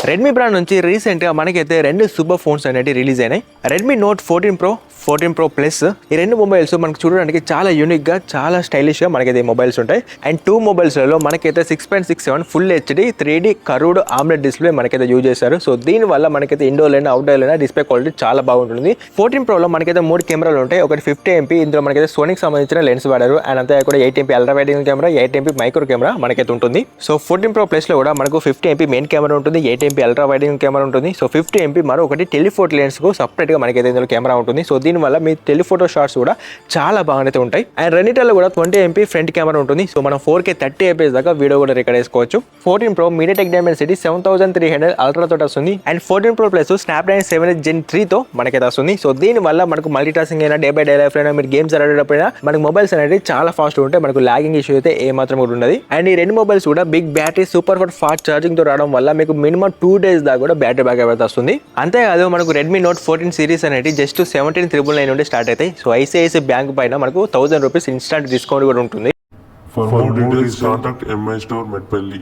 Redmi brand నుంచి రీసెంట్గా మనకైతే రెండు సూపర్ ఫోన్స్ అనేవి రిలీజ్ అయినాయి. Redmi note 14 Pro, 14 Pro Plus. ఈ రెండు మొబైల్స్ మనకు చూడడానికి చాలా యూనిక్గా, చాలా స్టైలిష్గా మనకైతే మొబైల్స్ ఉంటాయి. అండ్ టూ మొబైల్స్లలో మనకైతే 6.67 full HD 3D curved omelette display మనకైతే యూజ్ చేశారు. సో దీనివల్ల మనకైతే ఇండోర్ అయినా అవుట్డోర్ అయినా డిస్ప్లే క్వాలిటీ చాలా బాగుంటుంది. 14 Proలో మనకైతే 3 కెమెరాలు ఉంటాయి. ఒకటి 50 MP, ఇందులో మనకైతే సోనీకి సంబంధించిన లెన్స్ వాడారు. అండ్ అంతే కూడా 8 MP ultra wide angle camera, 8 MP micro camera మనకైతే ఉంటుంది. సో 14 Pro Plus లో కూడా మనకు 50 MP మెయిన్ కెమెరా ఉంటుంది, 8 MP ultra wide angle camera ఉంటుంది. సో 50 MP మరొకటి టెలిఫోటో లెన్స్ కు సపరేట్ గా మనకైతే ఇందులో కెమెరా ఉంటుంది. సో దీనివల్ల మీ టెలిఫోటో షాట్స్ కూడా చాలా బాగానైతే ఉంటాయి. అండ్ రెండిట్లో కూడా 20 MP ఫ్రంట్ కెమెరా ఉంటుంది. సో మనం 4K 30 fps దాకా వీడియో కూడా రికార్డ్ చేసుకోవచ్చు. 14 Pro MediaTek Dimensity 7300 అల్ట్రా తోటి వస్తుంది. And 14 Pro Plus Snapdragon 7 Gen 3 తో మనకైతే వస్తుంది. సో దీనివల్ల మనకు మల్టీ టాస్కింగ్ అయినా, డే బై డే లైఫ్ అయినా, మీరు గేమ్స్ ఆడేటప్పుడు మనకు మొబైల్స్ అనేది చాలా ఫాస్ట్ ఉంటాయి. మనకు లాగింగ్ ఇష్యూ అయితే ఏ మాత్రం కూడా ఉండదు. అండ్ ఈ రెండు మొబైల్స్ కూడా big battery, super fast charging తో రావడం వల్ల మీకు మినిమం 2 days దాకా కూడా బ్యాటరీ బ్యాకప్ అయితే వస్తుంది. అంతేకాదు మనకు రెడ్మీ నోట్ 14 సిరీస్ అనేది జస్ట్ 17,999 నుండి స్టార్ట్ అవుతాయి. సో ఐసిఐసిఐ బ్యాంక్ పైన మనకు 1000 రూపీస్ ఇన్స్టాంట్ డిస్కౌంట్ కూడా ఉంటుంది. For more details, contact MI Store Medpelli.